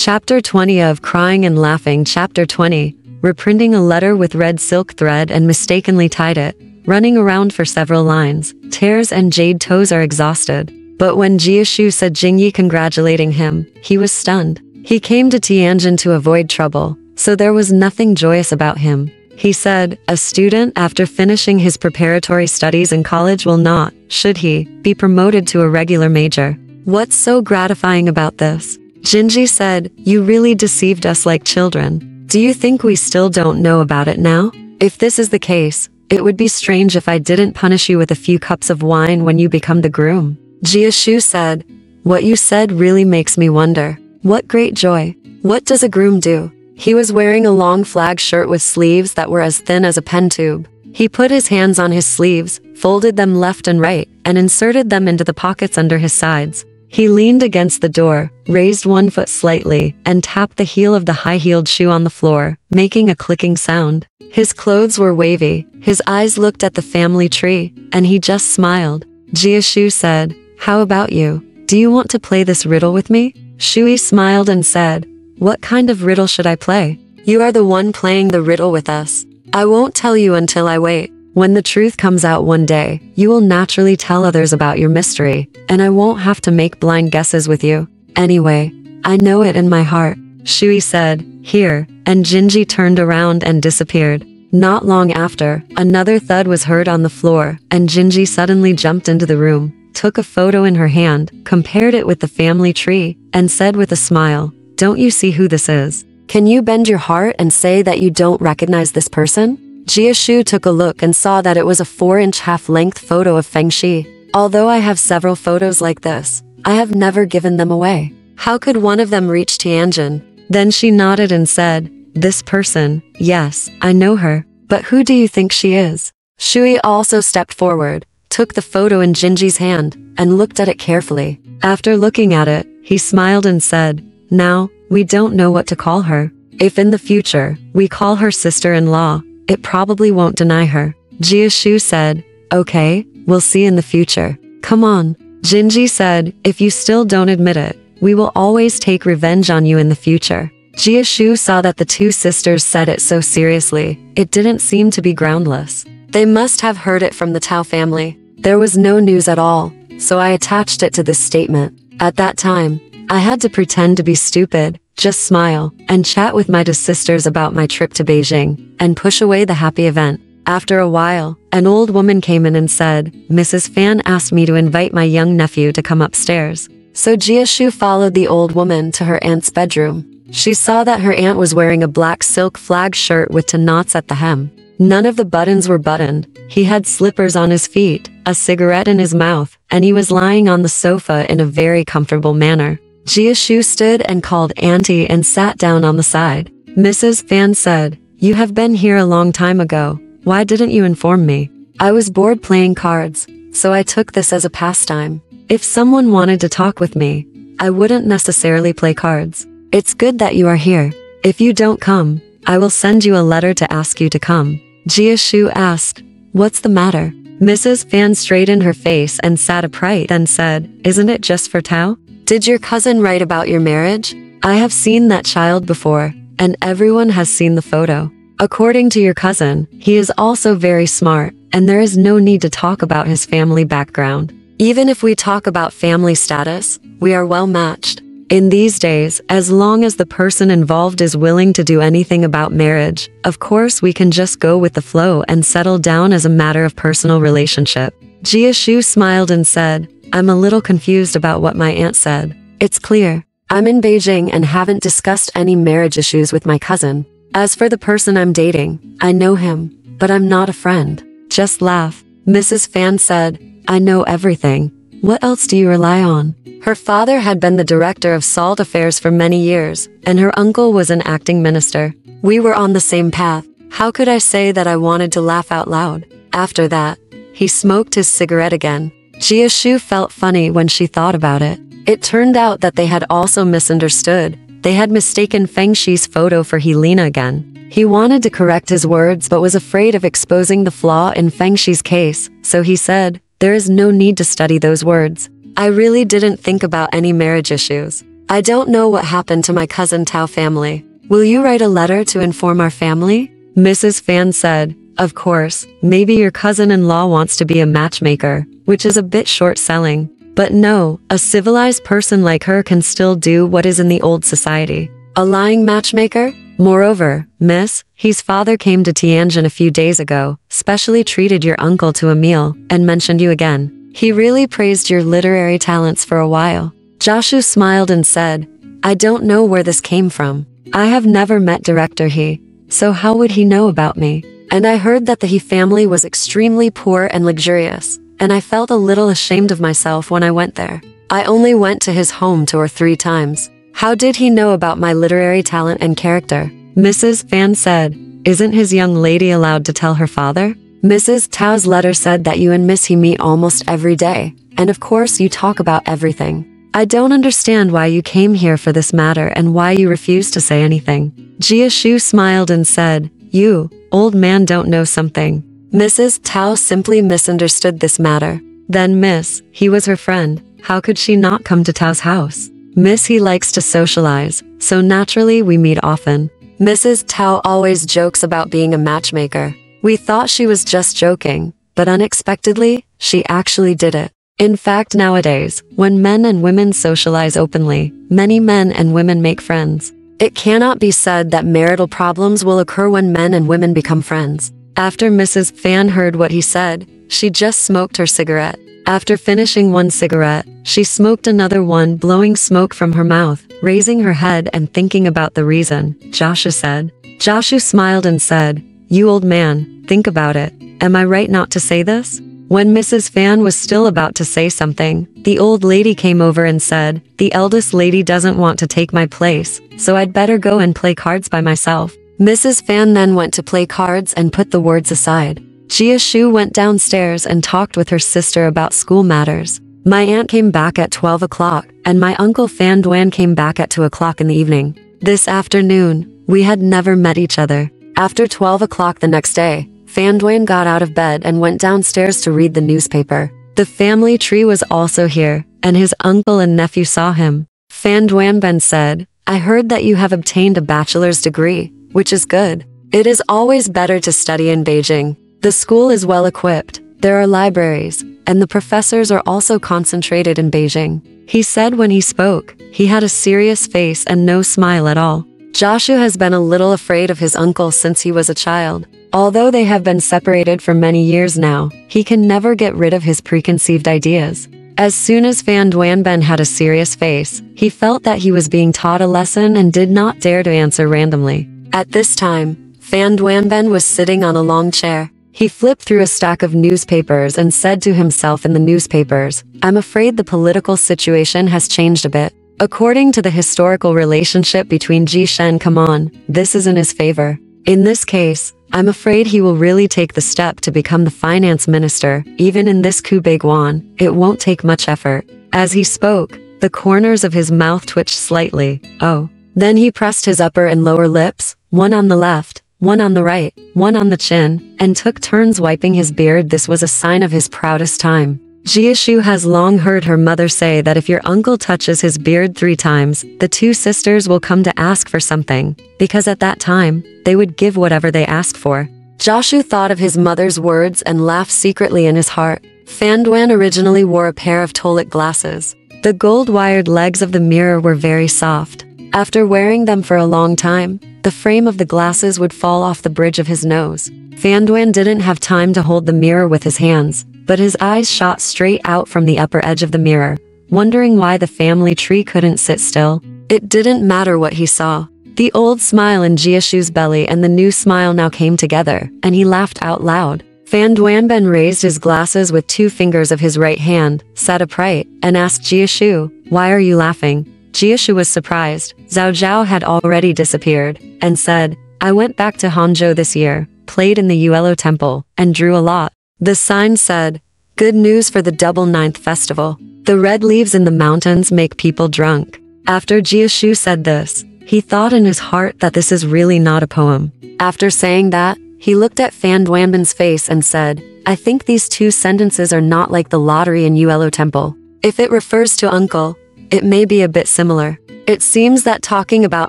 Chapter 20 of Crying and Laughing. Chapter 20. Reprinting a letter with red silk thread and mistakenly tied it, running around for several lines. Tears and Jade toes are exhausted. But when Jiashu said Jingyi congratulating him, he was stunned. He came to Tianjin to avoid trouble, so there was nothing joyous about him. He said, a student after finishing his preparatory studies in college will not, should he, be promoted to a regular major. What's so gratifying about this? Jinji said, you really deceived us like children. Do you think we still don't know about it now? If this is the case, it would be strange if I didn't punish you with a few cups of wine when you become the groom. Jiashu said, what you said really makes me wonder. What great joy. What does a groom do? He was wearing a long flag shirt with sleeves that were as thin as a pen tube. He put his hands on his sleeves, folded them left and right, and inserted them into the pockets under his sides. He leaned against the door, raised one foot slightly, and tapped the heel of the high-heeled shoe on the floor, making a clicking sound. His clothes were wavy, his eyes looked at the family tree, and he just smiled. Jiashu said, how about you? Do you want to play this riddle with me? Shui smiled and said, what kind of riddle should I play? You are the one playing the riddle with us. I won't tell you until I wait. When the truth comes out one day, you will naturally tell others about your mystery, and I won't have to make blind guesses with you. Anyway, I know it in my heart. Shui said, here, and Jinji turned around and disappeared. Not long after, another thud was heard on the floor, and Jinji suddenly jumped into the room, took a photo in her hand, compared it with the family tree, and said with a smile, don't you see who this is? Can you bend your heart and say that you don't recognize this person? Jiashu took a look and saw that it was a 4-inch half-length photo of Fengxi. Although I have several photos like this, I have never given them away. How could one of them reach Tianjin? Then she nodded and said, this person, yes, I know her. But who do you think she is? Shui also stepped forward, took the photo in Jinji's hand, and looked at it carefully. After looking at it, he smiled and said, now, we don't know what to call her. If in the future, we call her sister-in-law, it probably won't deny her. Jiashu said, okay, we'll see in the future. Come on. Jinji said, if you still don't admit it, we will always take revenge on you in the future. Jiashu saw that the two sisters said it so seriously, it didn't seem to be groundless. They must have heard it from the Tao family. There was no news at all, so I attached it to this statement. At that time, I had to pretend to be stupid, just smile, and chat with my sisters about my trip to Beijing, and push away the happy event. After a while, an old woman came in and said, Mrs. Fan asked me to invite my young nephew to come upstairs. So Jiashu followed the old woman to her aunt's bedroom. She saw that her aunt was wearing a black silk flag shirt with 2 knots at the hem. None of the buttons were buttoned. He had slippers on his feet, a cigarette in his mouth, and he was lying on the sofa in a very comfortable manner. Jiashu stood and called Auntie and sat down on the side. Mrs. Fan said, you have been here a long time ago. Why didn't you inform me? I was bored playing cards, so I took this as a pastime. If someone wanted to talk with me, I wouldn't necessarily play cards. It's good that you are here. If you don't come, I will send you a letter to ask you to come. Jiashu asked, what's the matter? Mrs. Fan straightened her face and sat upright and said, isn't it just for Tao? Did your cousin write about your marriage? I have seen that child before, and everyone has seen the photo. According to your cousin, he is also very smart, and there is no need to talk about his family background. Even if we talk about family status, we are well matched. In these days, as long as the person involved is willing to do anything about marriage, of course we can just go with the flow and settle down as a matter of personal relationship. Jiashu smiled and said, I'm a little confused about what my aunt said. It's clear. I'm in Beijing and haven't discussed any marriage issues with my cousin. As for the person I'm dating, I know him, but I'm not a friend. Just laugh. Mrs. Fan said, I know everything. What else do you rely on? Her father had been the director of salt affairs for many years, and her uncle was an acting minister. We were on the same path. How could I say that I wanted to laugh out loud? After that, he smoked his cigarette again. Jiashu felt funny when she thought about it. It turned out that they had also misunderstood. They had mistaken Fengxi's photo for Helena again. He wanted to correct his words but was afraid of exposing the flaw in Fengxi's case, so he said, there is no need to study those words. I really didn't think about any marriage issues. I don't know what happened to my cousin Tao family. Will you write a letter to inform our family? Mrs. Fan said, of course, maybe your cousin-in-law wants to be a matchmaker, which is a bit short-selling. But no, a civilized person like her can still do what is in the old society. A lying matchmaker? Moreover, miss, his father came to Tianjin a few days ago, specially treated your uncle to a meal, and mentioned you again. He really praised your literary talents for a while. Jiashu smiled and said, I don't know where this came from. I have never met director He, so how would he know about me? And I heard that the He family was extremely poor and luxurious, and I felt a little ashamed of myself when I went there. I only went to his home 2 or 3 times. How did he know about my literary talent and character? Mrs. Fan said, isn't his young lady allowed to tell her father? Mrs. Tao's letter said that you and Miss He meet almost every day, and of course you talk about everything. I don't understand why you came here for this matter and why you refused to say anything. Jiashu smiled and said, you, old man, don't know something. Mrs. Tao simply misunderstood this matter. Then Miss, He was her friend. How could she not come to Tao's house? Miss He likes to socialize, so naturally we meet often. Mrs. Tao always jokes about being a matchmaker. We thought she was just joking, but unexpectedly, she actually did it. In fact, nowadays, when men and women socialize openly, many men and women make friends. It cannot be said that marital problems will occur when men and women become friends. After Mrs. Fan heard what he said, she just smoked her cigarette. After finishing 1 cigarette, she smoked another one, blowing smoke from her mouth, raising her head and thinking about the reason, Jiashu said. Jiashu smiled and said, you old man, think about it. Am I right not to say this? When Mrs. Fan was still about to say something, the old lady came over and said, the eldest lady doesn't want to take my place, so I'd better go and play cards by myself. Mrs. Fan then went to play cards and put the words aside. Jiashu went downstairs and talked with her sister about school matters. My aunt came back at 12 o'clock, and my uncle Fan Duan came back at 2 o'clock in the evening. This afternoon, we had never met each other. After 12 o'clock the next day, Fan Duan got out of bed and went downstairs to read the newspaper. The family tree was also here, and his uncle and nephew saw him. Fan Duan said, I heard that you have obtained a bachelor's degree, which is good. It is always better to study in Beijing. The school is well equipped, there are libraries, and the professors are also concentrated in Beijing. He said when he spoke, he had a serious face and no smile at all. Jiashu has been a little afraid of his uncle since he was a child. Although they have been separated for many years now, he can never get rid of his preconceived ideas. As soon as Fan Duanben had a serious face, he felt that he was being taught a lesson and did not dare to answer randomly. At this time, Fan Duanben was sitting on a long chair. He flipped through a stack of newspapers and said to himself in the newspapers, I'm afraid the political situation has changed a bit. According to the historical relationship between Ji Shen and Kamon, this is in his favor. In this case, I'm afraid he will really take the step to become the finance minister. Even in this coup Baiguan, it won't take much effort. As he spoke, the corners of his mouth twitched slightly. Oh. Then he pressed his upper and lower lips, one on the left, one on the right, one on the chin, and took turns wiping his beard. This was a sign of his proudest time. Jiashu has long heard her mother say that if your uncle touches his beard 3 times, the 2 sisters will come to ask for something, because at that time, they would give whatever they ask for. Jiashu thought of his mother's words and laughed secretly in his heart. Fan Duan originally wore a pair of Tolik glasses. The gold-wired legs of the mirror were very soft. After wearing them for a long time, the frame of the glasses would fall off the bridge of his nose. Fan Duan didn't have time to hold the mirror with his hands, but his eyes shot straight out from the upper edge of the mirror, wondering why the family tree couldn't sit still. It didn't matter what he saw. The old smile in Jiashu's belly and the new smile now came together, and he laughed out loud. Fan Duanben raised his glasses with 2 fingers of his right hand, sat upright, and asked Jiashu, why are you laughing? Jiashu was surprised. Zhao Zhao had already disappeared, and said, I went back to Hangzhou this year, played in the Yuelo temple, and drew a lot. The sign said, good news for the double 9th festival. The red leaves in the mountains make people drunk. After Jiashu said this, he thought in his heart that this is really not a poem. After saying that, he looked at Fan Duanben's face and said, I think these 2 sentences are not like the lottery in Yuelo temple. If it refers to uncle, it may be a bit similar. It seems that talking about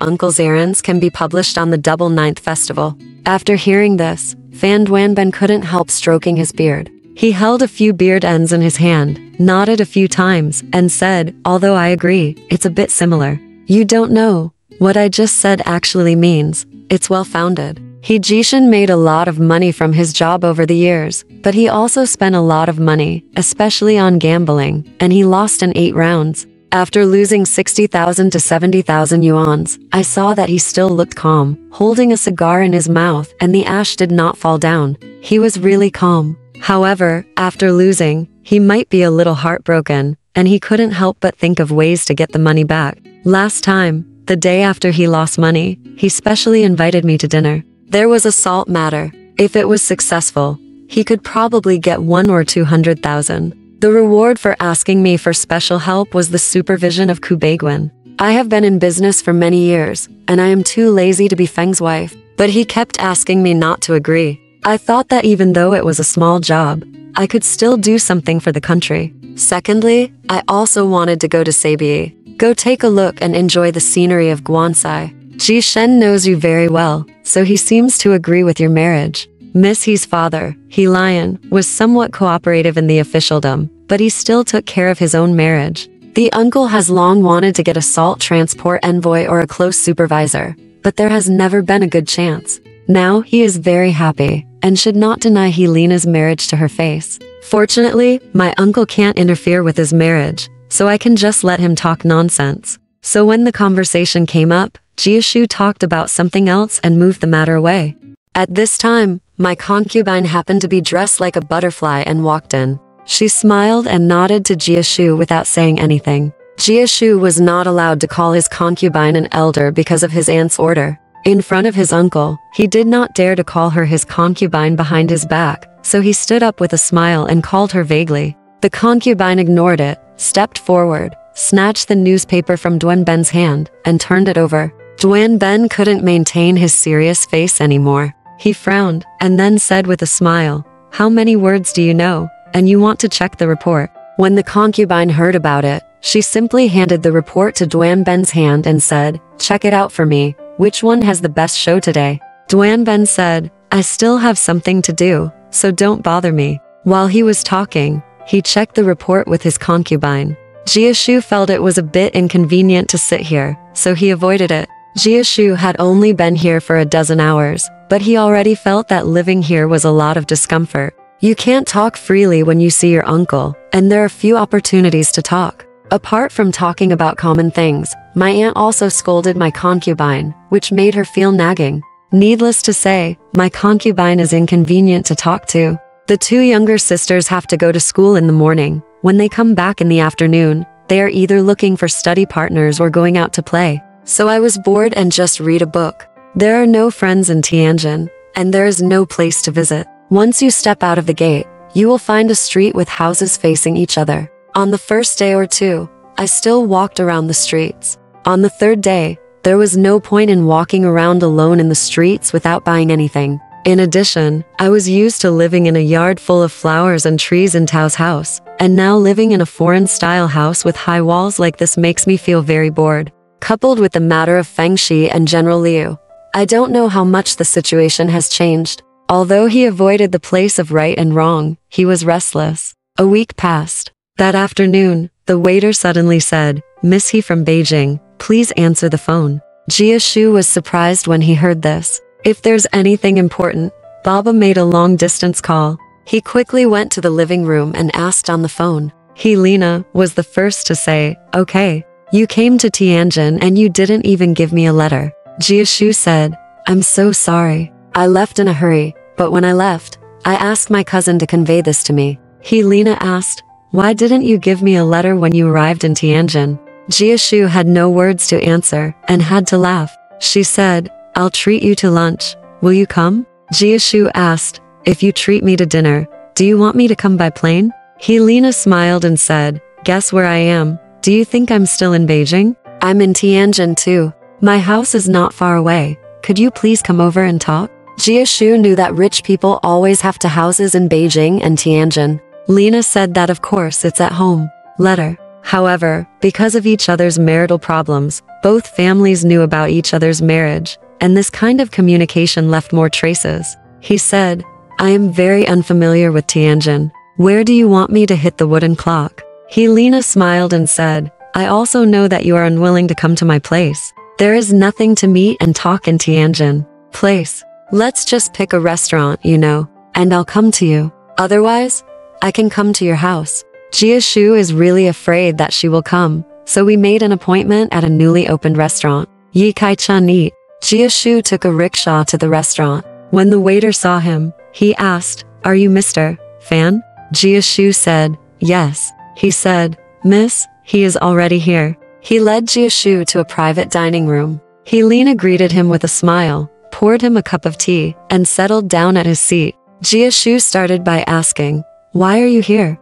uncle's errands can be published on the Double Ninth Festival. After hearing this, Fan Duanben couldn't help stroking his beard. He held a few beard ends in his hand, nodded a few times, and said, although I agree, it's a bit similar. You don't know what I just said actually means. It's well-founded. He Jishin made a lot of money from his job over the years, but he also spent a lot of money, especially on gambling, and he lost in 8 rounds. After losing 60,000 to 70,000 yuans, I saw that he still looked calm, holding a cigar in his mouth, and the ash did not fall down. He was really calm. However, after losing, he might be a little heartbroken, and he couldn't help but think of ways to get the money back. Last time, the day after he lost money, he specially invited me to dinner. There was a salt matter. If it was successful, he could probably get 1 or 200,000. The reward for asking me for special help was the supervision of Kubeguin. I have been in business for many years, and I am too lazy to be Feng's wife, but he kept asking me not to agree. I thought that even though it was a small job, I could still do something for the country. Secondly, I also wanted to go to Sabi. Go take a look and enjoy the scenery of Guansai. Ji Shen knows you very well, so he seems to agree with your marriage. Miss He's father, He Lion, was somewhat cooperative in the officialdom, but he still took care of his own marriage. The uncle has long wanted to get a salt transport envoy or a close supervisor, but there has never been a good chance. Now he is very happy, and should not deny Helena's marriage to her face. Fortunately, my uncle can't interfere with his marriage, so I can just let him talk nonsense. So when the conversation came up, Jiashu talked about something else and moved the matter away. At this time, my concubine happened to be dressed like a butterfly and walked in. She smiled and nodded to Jiashu without saying anything. Jiashu was not allowed to call his concubine an elder because of his aunt's order. In front of his uncle, he did not dare to call her his concubine behind his back, so he stood up with a smile and called her vaguely. The concubine ignored it, stepped forward, snatched the newspaper from Duanben's hand, and turned it over. Duanben couldn't maintain his serious face anymore. He frowned, and then said with a smile, "How many words do you know? And you want to check the report?" When the concubine heard about it, she simply handed the report to Duanben's hand and said, "Check it out for me. Which one has the best show today?" Duanben said, "I still have something to do, so don't bother me." While he was talking, he checked the report with his concubine. Jiashu felt it was a bit inconvenient to sit here, so he avoided it. Jiashu had only been here for a dozen hours, but he already felt that living here was a lot of discomfort. You can't talk freely when you see your uncle, and there are few opportunities to talk. Apart from talking about common things, my aunt also scolded my concubine, which made her feel nagging. Needless to say, my concubine is inconvenient to talk to. The 2 younger sisters have to go to school in the morning. When they come back in the afternoon, they are either looking for study partners or going out to play. So I was bored and just read a book. There are no friends in Tianjin, and there is no place to visit. Once you step out of the gate, you will find a street with houses facing each other. On the first day or 2, I still walked around the streets. On the 3rd day, there was no point in walking around alone in the streets without buying anything. In addition, I was used to living in a yard full of flowers and trees in Tao's house, and now living in a foreign-style house with high walls like this makes me feel very bored. Coupled with the matter of Feng Shi and General Liu, I don't know how much the situation has changed. Although he avoided the place of right and wrong, he was restless. A week passed. That afternoon, the waiter suddenly said, "Miss He from Beijing, please answer the phone." Jiashu was surprised when he heard this. If there's anything important, Baba made a long-distance call. He quickly went to the living room and asked on the phone. Helena was the first to say, "Okay. You came to Tianjin and you didn't even give me a letter." Jiashu said, "I'm so sorry. I left in a hurry, but when I left, I asked my cousin to convey this to me." Helena asked, "Why didn't you give me a letter when you arrived in Tianjin?" Jiashu had no words to answer and had to laugh. She said, "I'll treat you to lunch. Will you come?" Jiashu asked, "If you treat me to dinner, do you want me to come by plane?" Helena smiled and said, "Guess where I am. Do you think I'm still in Beijing? I'm in Tianjin too. My house is not far away. Could you please come over and talk?" Jiashu knew that rich people always have to houses in Beijing and Tianjin. Lena said that of course it's at home. Letter. However, because of each other's marital problems, both families knew about each other's marriage, and this kind of communication left more traces. He said, I am very unfamiliar with Tianjin. Where do you want me to hit the wooden clock? Helena smiled and said, I also know that you are unwilling to come to my place. There is nothing to meet and talk in Tianjin. Place. Let's just pick a restaurant, and I'll come to you. Otherwise, I can come to your house. Jiashu is really afraid that she will come, so we made an appointment at a newly opened restaurant. Yi Kai-chan eat. Jiashu took a rickshaw to the restaurant. When the waiter saw him, he asked, Are you Mr. Fan? Jiashu said, Yes. He said, Miss, he is already here. He led Jiashu to a private dining room. Helena greeted him with a smile, poured him a cup of tea, and settled down at his seat. Jiashu started by asking, Why are you here?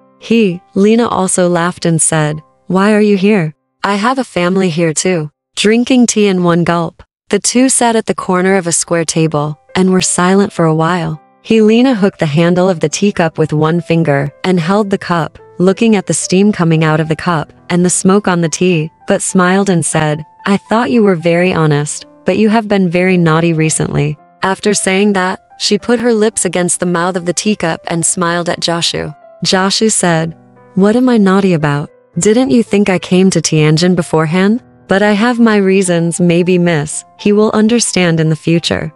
Lena also laughed and said, Why are you here? I have a family here too. Drinking tea in one gulp. The two sat at the corner of a square table, and were silent for a while. Helena hooked the handle of the teacup with one finger, and held the cup, looking at the steam coming out of the cup, and the smoke on the tea, but smiled and said, I thought you were very honest, but you have been very naughty recently. After saying that, she put her lips against the mouth of the teacup and smiled at Jiashu. Jiashu said, What am I naughty about? Didn't you think I came to Tianjin beforehand? But I have my reasons, maybe miss. He will understand in the future.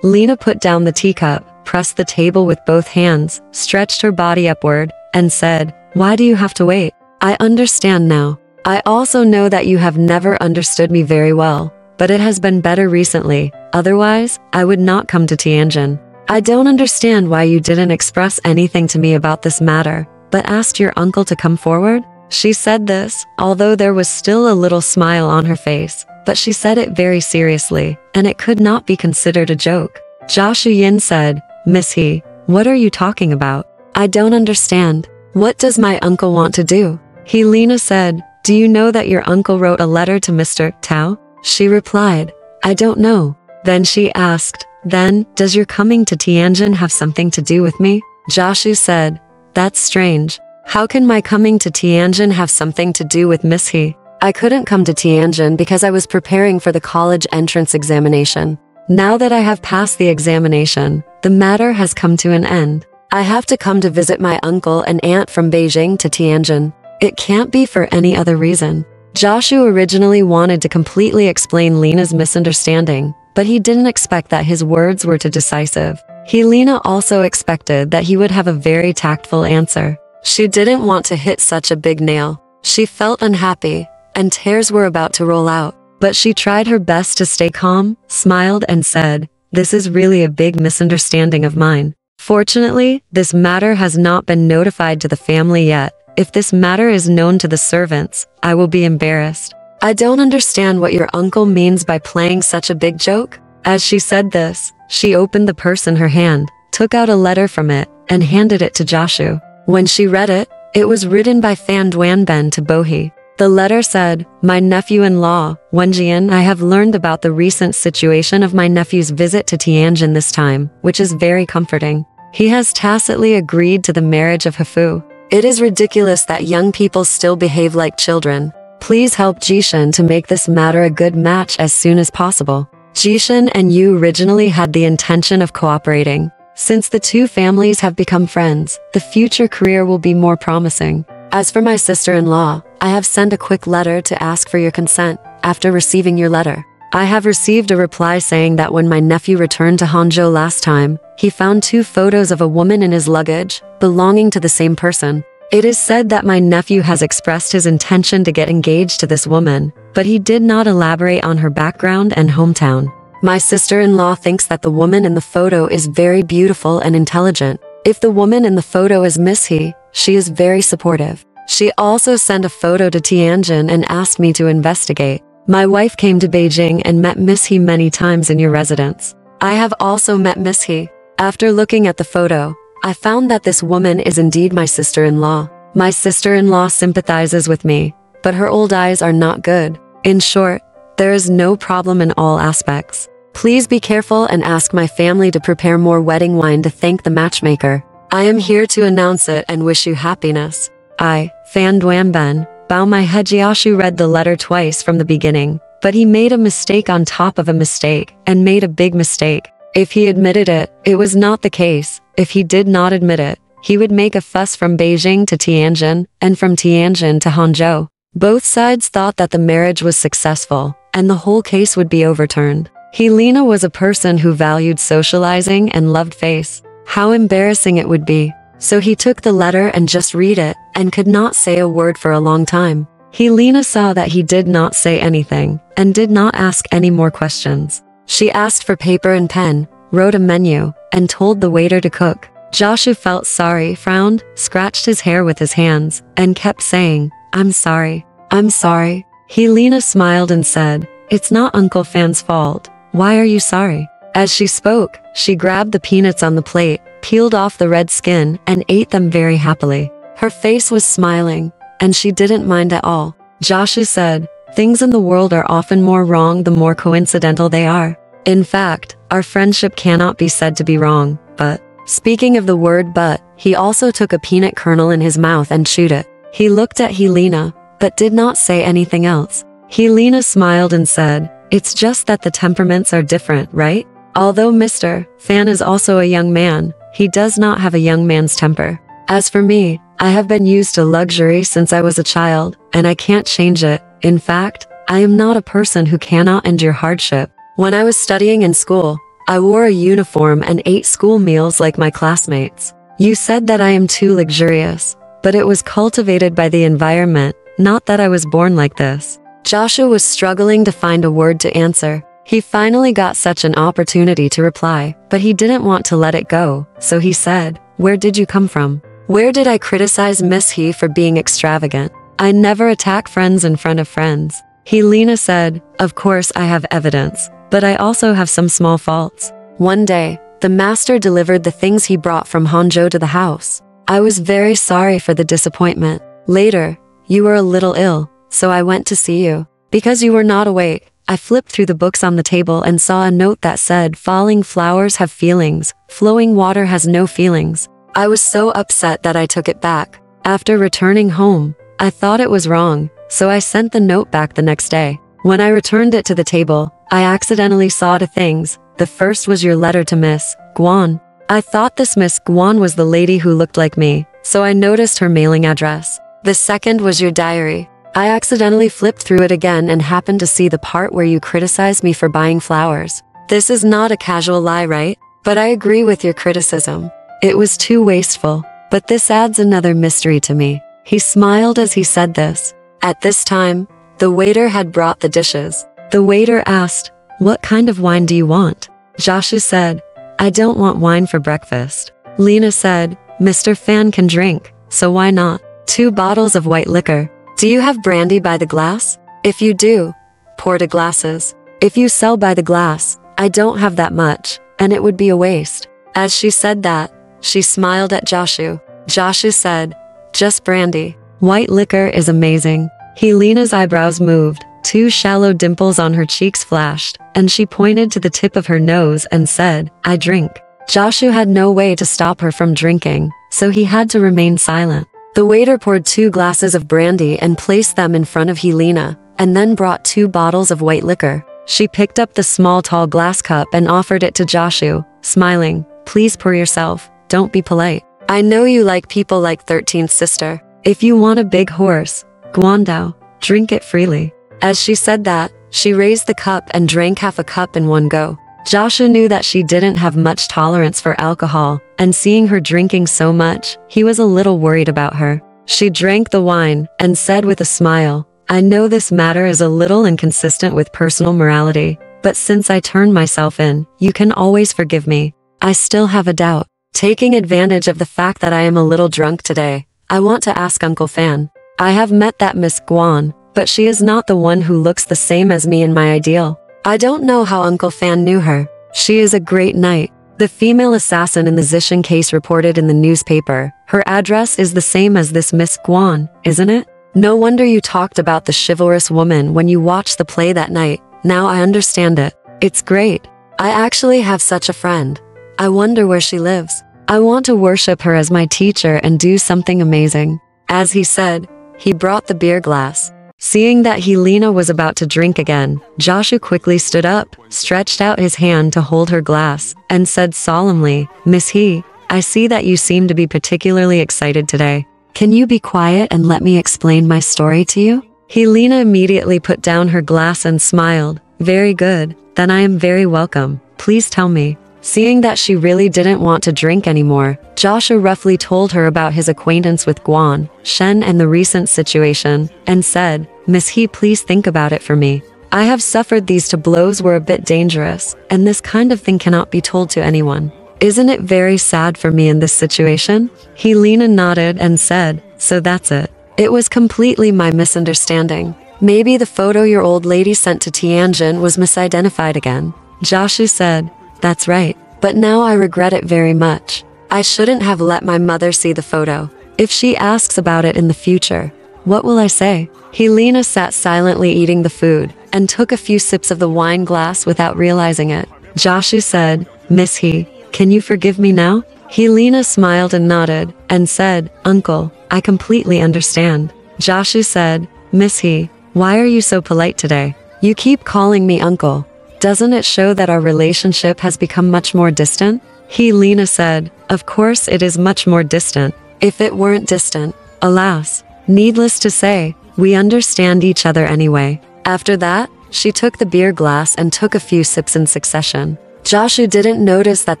Lena put down the teacup, pressed the table with both hands, stretched her body upward, and said, Why do you have to wait? I understand now. I also know that you have never understood me very well, but it has been better recently. Otherwise, I would not come to Tianjin. I don't understand why you didn't express anything to me about this matter, but asked your uncle to come forward. She said this, although there was still a little smile on her face, but she said it very seriously, and it could not be considered a joke. Jiashu Yin said, Miss He, what are you talking about? I don't understand. What does my uncle want to do? Helena said, Do you know that your uncle wrote a letter to Mr. Tao? She replied, I don't know. Then she asked, Then, does your coming to Tianjin have something to do with me? Jiashu said, That's strange. How can my coming to Tianjin have something to do with Miss He? I couldn't come to Tianjin because I was preparing for the college entrance examination. Now that I have passed the examination, the matter has come to an end. I have to come to visit my uncle and aunt from Beijing to Tianjin. It can't be for any other reason. Jiashu originally wanted to completely explain Lena's misunderstanding, but he didn't expect that his words were too decisive. Helena also expected that he would have a very tactful answer. She didn't want to hit such a big nail. She felt unhappy, and tears were about to roll out. But she tried her best to stay calm, smiled and said, This is really a big misunderstanding of mine. Fortunately, this matter has not been notified to the family yet. If this matter is known to the servants, I will be embarrassed. I don't understand what your uncle means by playing such a big joke. As she said this, she opened the purse in her hand, took out a letter from it, and handed it to Jiashu. When she read it, it was written by Fan Duanben to Bohe. The letter said, My nephew-in-law, Wenjian, I have learned about the recent situation of my nephew's visit to Tianjin this time, which is very comforting. He has tacitly agreed to the marriage of Hefu. It is ridiculous that young people still behave like children. Please help Jishan to make this matter a good match as soon as possible. Jishan and you originally had the intention of cooperating. Since the two families have become friends, the future career will be more promising. As for my sister-in-law, I have sent a quick letter to ask for your consent. After receiving your letter, I have received a reply saying that when my nephew returned to Hangzhou last time, he found 2 photos of a woman in his luggage, belonging to the same person. It is said that my nephew has expressed his intention to get engaged to this woman, but he did not elaborate on her background and hometown. My sister-in-law thinks that the woman in the photo is very beautiful and intelligent. If the woman in the photo is Miss He, she is very supportive. She also sent a photo to Tianjin and asked me to investigate. My wife came to Beijing and met Miss He many times in your residence. I have also met Miss He. After looking at the photo, I found that this woman is indeed my sister-in-law. My sister-in-law sympathizes with me, but her old eyes are not good. In short, there is no problem in all aspects. Please be careful and ask my family to prepare more wedding wine to thank the matchmaker. I am here to announce it and wish you happiness. I, Fan Duanben, Fan Jiashu read the letter twice from the beginning, but he made a mistake on top of a mistake, and made a big mistake. If he admitted it, it was not the case. If he did not admit it, he would make a fuss from Beijing to Tianjin, and from Tianjin to Hangzhou. Both sides thought that the marriage was successful, and the whole case would be overturned. Helena was a person who valued socializing and loved face. How embarrassing it would be. So he took the letter and just read it, and could not say a word for a long time. Helena saw that he did not say anything, and did not ask any more questions. She asked for paper and pen, wrote a menu, and told the waiter to cook. Jiashu felt sorry, frowned, scratched his hair with his hands, and kept saying, "I'm sorry. I'm sorry." Helena smiled and said, "It's not Uncle Fan's fault. Why are you sorry?" As she spoke, she grabbed the peanuts on the plate, peeled off the red skin, and ate them very happily. Her face was smiling, and she didn't mind at all. Jiashu said, "Things in the world are often more wrong the more coincidental they are. In fact, our friendship cannot be said to be wrong, but..." Speaking of the word but, he also took a peanut kernel in his mouth and chewed it. He looked at Helena, but did not say anything else. Helena smiled and said, "It's just that the temperaments are different, right? Although Mr. Fan is also a young man, he does not have a young man's temper. As for me, I have been used to luxury since I was a child, and I can't change it. In fact, I am not a person who cannot endure hardship. When I was studying in school, I wore a uniform and ate school meals like my classmates. You said that I am too luxurious, but it was cultivated by the environment, not that I was born like this." Jiashu was struggling to find a word to answer. He finally got such an opportunity to reply, but he didn't want to let it go, so he said, "Where did you come from? Where did I criticize Miss He for being extravagant? I never attack friends in front of friends." Helena said, "Of course I have evidence, but I also have some small faults. One day, the master delivered the things he brought from Hangzhou to the house. I was very sorry for the disappointment. Later, you were a little ill, so I went to see you. Because you were not awake, I flipped through the books on the table and saw a note that said, 'Falling flowers have feelings, flowing water has no feelings.' I was so upset that I took it back. After returning home, I thought it was wrong, so I sent the note back the next day. When I returned it to the table, I accidentally saw two things. The first was your letter to Miss Guan. I thought this Miss Guan was the lady who looked like me, so I noticed her mailing address. The second was your diary. I accidentally flipped through it again and happened to see the part where you criticized me for buying flowers. This is not a casual lie, right? But I agree with your criticism. It was too wasteful, but this adds another mystery to me." He smiled as he said this. At this time, the waiter had brought the dishes. The waiter asked, "What kind of wine do you want?" Jiashu said, "I don't want wine for breakfast." Lena said, "Mr. Fan can drink, so why not? 2 bottles of white liquor. Do you have brandy by the glass? If you do, pour 2 glasses. If you sell by the glass, I don't have that much, and it would be a waste." As she said that, she smiled at Jiashu. Jiashu said, "Just brandy. White liquor is amazing." Helena's eyebrows moved, 2 shallow dimples on her cheeks flashed, and she pointed to the tip of her nose and said, "I drink." Jiashu had no way to stop her from drinking, so he had to remain silent. The waiter poured 2 glasses of brandy and placed them in front of Helena, and then brought 2 bottles of white liquor. She picked up the small tall glass cup and offered it to Jiashu, smiling, "Please pour yourself, don't be polite. I know you like people like 13th sister. If you want a big horse, Guandao, drink it freely." As she said that, she raised the cup and drank half a cup in one go. Jiashu knew that she didn't have much tolerance for alcohol, and seeing her drinking so much, he was a little worried about her. She drank the wine, and said with a smile, "I know this matter is a little inconsistent with personal morality, but since I turned myself in, you can always forgive me. I still have a doubt. Taking advantage of the fact that I am a little drunk today, I want to ask Uncle Fan. I have met that Miss Guan, but she is not the one who looks the same as me in my ideal. I don't know how Uncle Fan knew her. She is a great knight. The female assassin in the Zishan case reported in the newspaper. Her address is the same as this Miss Guan, isn't it? No wonder you talked about the chivalrous woman when you watched the play that night. Now I understand it. It's great. I actually have such a friend. I wonder where she lives. I want to worship her as my teacher and do something amazing." As he said, he brought the beer glass. Seeing that Helena was about to drink again, Jiashu quickly stood up, stretched out his hand to hold her glass, and said solemnly, "Miss He, I see that you seem to be particularly excited today. Can you be quiet and let me explain my story to you?" Helena immediately put down her glass and smiled. "Very good, then I am very welcome. Please tell me." Seeing that she really didn't want to drink anymore, Jiashu roughly told her about his acquaintance with Guan, Shen and the recent situation, and said, "Miss He, please think about it for me. I have suffered these two blows were a bit dangerous, and this kind of thing cannot be told to anyone. Isn't it very sad for me in this situation?" Helena nodded and said, "So that's it. It was completely my misunderstanding. Maybe the photo your old lady sent to Tianjin was misidentified again." Jiashu said, "That's right, but now I regret it very much. I shouldn't have let my mother see the photo. If she asks about it in the future, what will I say?" Helena sat silently eating the food, and took a few sips of the wine glass without realizing it. Jiashu said, "Miss He, can you forgive me now?" Helena smiled and nodded, and said, "Uncle, I completely understand." Jiashu said, "Miss He, why are you so polite today? You keep calling me uncle. Doesn't it show that our relationship has become much more distant?" Helena said, "Of course it is much more distant. If it weren't distant, alas. Needless to say, we understand each other anyway." After that, she took the beer glass and took a few sips in succession. Jiashu didn't notice that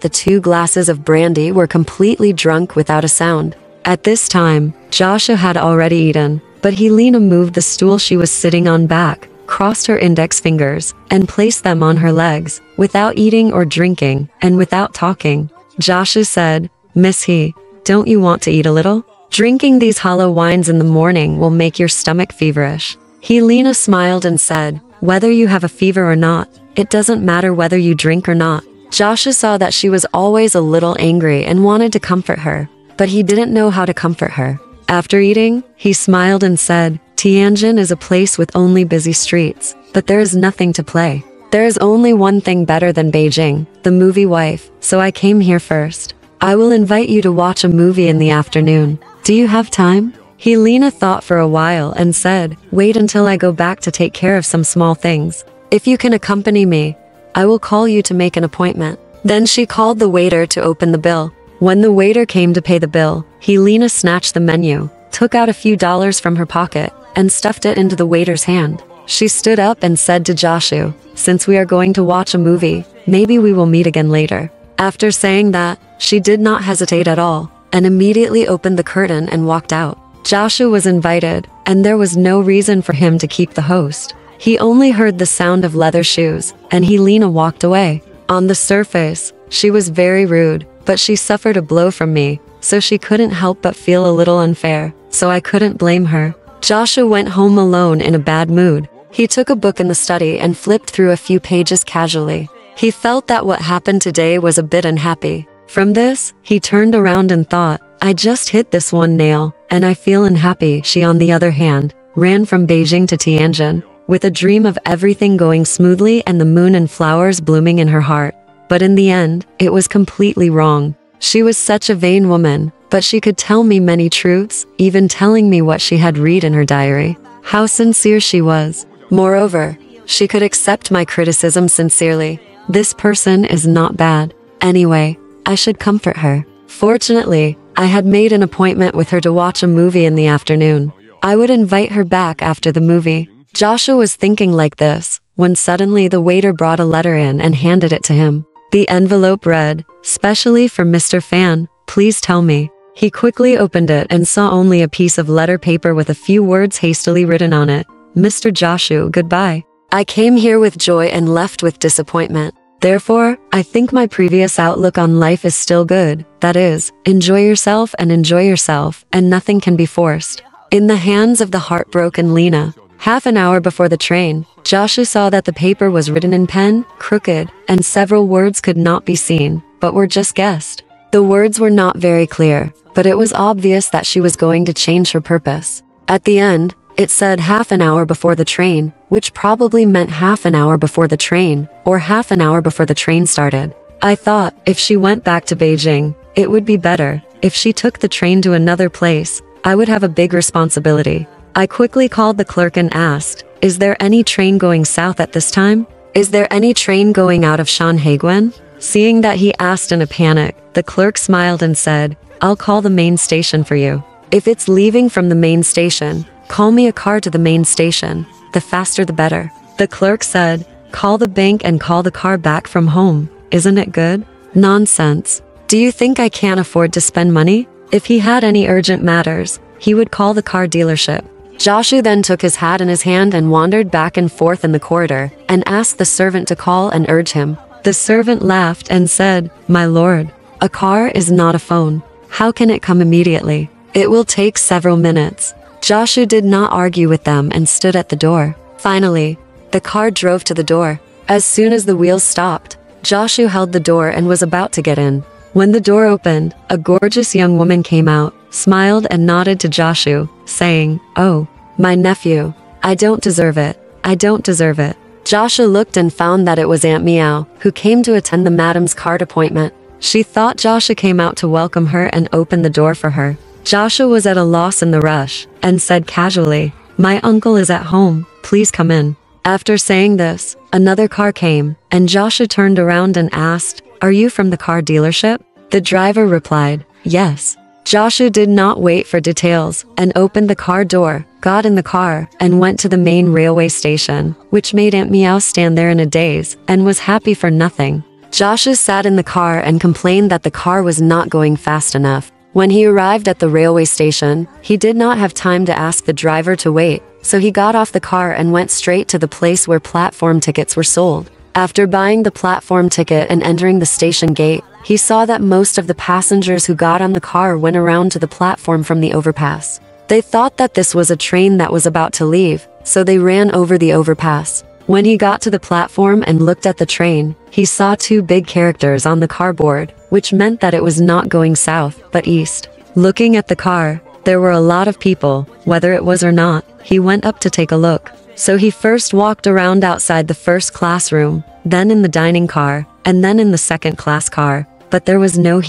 the 2 glasses of brandy were completely drunk without a sound. At this time, Jiashu had already eaten, but Helena moved the stool she was sitting on back, crossed her index fingers, and placed them on her legs, without eating or drinking, and without talking. Jiashu said, "Miss He, don't you want to eat a little? Drinking these hollow wines in the morning will make your stomach feverish." Helena smiled and said, "Whether you have a fever or not, it doesn't matter whether you drink or not." Jiashu saw that she was always a little angry and wanted to comfort her, but he didn't know how to comfort her. After eating, he smiled and said, "Tianjin is a place with only busy streets, but there is nothing to play. There is only one thing better than Beijing, the movie wife, so I came here first. I will invite you to watch a movie in the afternoon. Do you have time?" Helena thought for a while and said, "Wait until I go back to take care of some small things. If you can accompany me, I will call you to make an appointment." Then she called the waiter to open the bill. When the waiter came to pay the bill, Helena snatched the menu, took out a few dollars from her pocket, and stuffed it into the waiter's hand. She stood up and said to Jiashu, "Since we are going to watch a movie, maybe we will meet again later." After saying that, she did not hesitate at all, and immediately opened the curtain and walked out. Jiashu was invited, and there was no reason for him to keep the host. He only heard the sound of leather shoes, and Helena walked away. On the surface, she was very rude, but she suffered a blow from me, so she couldn't help but feel a little unfair, so I couldn't blame her. Jiashu went home alone in a bad mood. He took a book in the study and flipped through a few pages casually. He felt that what happened today was a bit unhappy. From this, he turned around and thought, "I just hit this one nail, and I feel unhappy." She, on the other hand, ran from Beijing to Tianjin, with a dream of everything going smoothly and the moon and flowers blooming in her heart. But in the end, it was completely wrong. She was such a vain woman, but she could tell me many truths, even telling me what she had read in her diary. How sincere she was. Moreover, she could accept my criticism sincerely. This person is not bad. Anyway, I should comfort her. Fortunately, I had made an appointment with her to watch a movie in the afternoon. I would invite her back after the movie. Jiashu was thinking like this, when suddenly the waiter brought a letter in and handed it to him. The envelope read, "Specially for Mr. Fan, please tell me." He quickly opened it and saw only a piece of letter paper with a few words hastily written on it. "Mr. Jiashu, goodbye. I came here with joy and left with disappointment. Therefore, I think my previous outlook on life is still good. That is, enjoy yourself, and nothing can be forced." In the hands of the heartbroken Lena. Half an hour before the train, Jiashu saw that the paper was written in pen, crooked, and several words could not be seen, but were just guessed. The words were not very clear, but it was obvious that she was going to change her purpose. At the end, it said half an hour before the train, which probably meant half an hour before the train, or half an hour before the train started. I thought, if she went back to Beijing, it would be better. If she took the train to another place, I would have a big responsibility. I quickly called the clerk and asked, "Is there any train going south at this time? Is there any train going out of Shanhaiguan?" Seeing that he asked in a panic, the clerk smiled and said, "I'll call the main station for you. If it's leaving from the main station, call me a car to the main station. The faster the better." The clerk said, "Call the bank and call the car back from home. Isn't it good?" Nonsense. Do you think I can't afford to spend money? If he had any urgent matters, he would call the car dealership. Jiashu then took his hat in his hand and wandered back and forth in the corridor, and asked the servant to call and urge him. The servant laughed and said, "My lord, a car is not a phone. How can it come immediately? It will take several minutes." Jiashu did not argue with them and stood at the door. Finally, the car drove to the door. As soon as the wheels stopped, Jiashu held the door and was about to get in. When the door opened, a gorgeous young woman came out, smiled and nodded to Jiashu, saying, "Oh, my nephew. I don't deserve it. I don't deserve it." Jiashu looked and found that it was Aunt Meow, who came to attend the madam's card appointment. She thought Jiashu came out to welcome her and open the door for her. Jiashu was at a loss in the rush, and said casually, "My uncle is at home, please come in." After saying this, another car came, and Jiashu turned around and asked, "Are you from the car dealership?" The driver replied, "Yes." Jiashu did not wait for details, and opened the car door, got in the car, and went to the main railway station, which made Aunt Meow stand there in a daze, and was happy for nothing. Jiashu sat in the car and complained that the car was not going fast enough. When he arrived at the railway station, he did not have time to ask the driver to wait, so he got off the car and went straight to the place where platform tickets were sold. After buying the platform ticket and entering the station gate, he saw that most of the passengers who got on the car went around to the platform from the overpass. They thought that this was a train that was about to leave, so they ran over the overpass. When he got to the platform and looked at the train, he saw two big characters on the cardboard, which meant that it was not going south, but east. Looking at the car, there were a lot of people. Whether it was or not, he went up to take a look. So he first walked around outside the first class room, then in the dining car, and then in the second class car. But there was no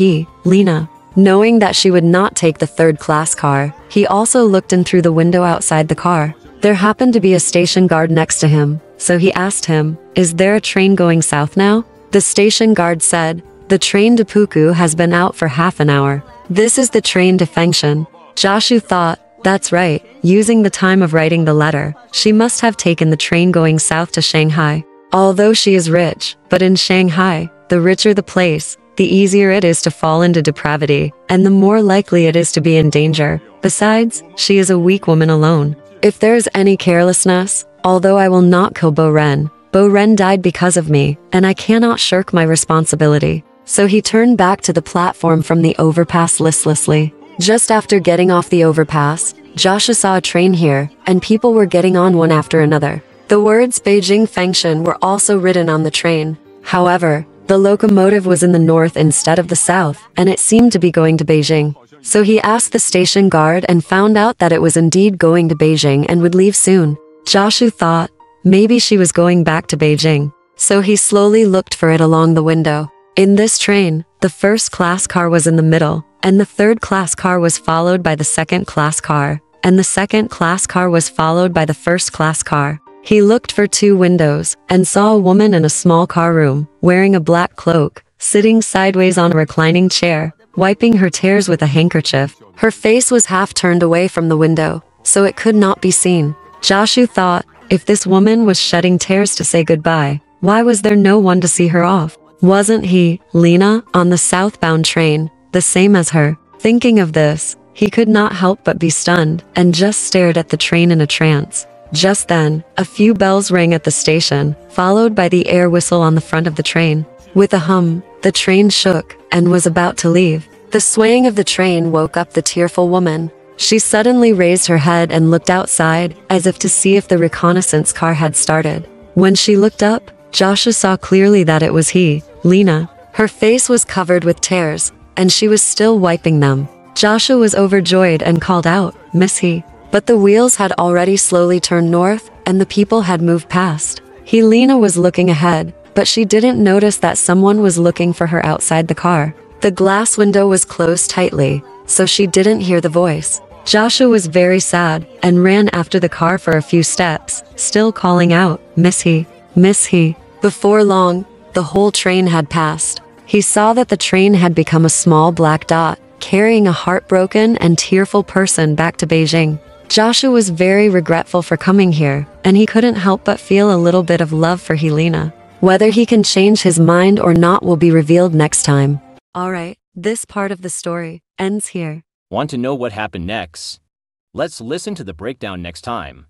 Lena. Knowing that she would not take the third class car, he also looked in through the window outside the car. There happened to be a station guard next to him, so he asked him, "Is there a train going south now?" The station guard said, "The train to Puku has been out for half an hour. This is the train to Fengshan." Jiashu thought, that's right, using the time of writing the letter, she must have taken the train going south to Shanghai. Although she is rich, but in Shanghai, the richer the place, the easier it is to fall into depravity, and the more likely it is to be in danger. Besides, she is a weak woman alone. If there is any carelessness, although I will not kill Bo Ren died because of me, and I cannot shirk my responsibility. So he turned back to the platform from the overpass listlessly. Just after getting off the overpass, Jiashu saw a train here, and people were getting on one after another. The words Beijing Fengshan were also written on the train. However, the locomotive was in the north instead of the south, and it seemed to be going to Beijing. So he asked the station guard and found out that it was indeed going to Beijing and would leave soon. Jiashu thought, maybe she was going back to Beijing. So he slowly looked for it along the window. In this train, the first class car was in the middle, and the third class car was followed by the second class car, and the second class car was followed by the first class car. He looked for two windows, and saw a woman in a small car room, wearing a black cloak, sitting sideways on a reclining chair, wiping her tears with a handkerchief. Her face was half turned away from the window, so it could not be seen. Jiashu thought, if this woman was shedding tears to say goodbye, why was there no one to see her off? Wasn't Lena, on the southbound train, the same as her? Thinking of this, he could not help but be stunned, and just stared at the train in a trance. Just then, a few bells rang at the station, followed by the air whistle on the front of the train. With a hum, the train shook, and was about to leave. The swaying of the train woke up the tearful woman. She suddenly raised her head and looked outside, as if to see if the reconnaissance car had started. When she looked up, Jiashu saw clearly that it was Lena. Her face was covered with tears, and she was still wiping them. Jiashu was overjoyed and called out, "Miss He." But the wheels had already slowly turned north, and the people had moved past. Lena was looking ahead, but she didn't notice that someone was looking for her outside the car. The glass window was closed tightly, so she didn't hear the voice. Joshua was very sad and ran after the car for a few steps, still calling out, "Miss he, miss he." Before long, the whole train had passed. He saw that the train had become a small black dot, carrying a heartbroken and tearful person back to Beijing. Joshua was very regretful for coming here, and he couldn't help but feel a little bit of love for Helena. Whether he can change his mind or not will be revealed next time. Alright, this part of the story ends here. Want to know what happened next? Let's listen to the breakdown next time.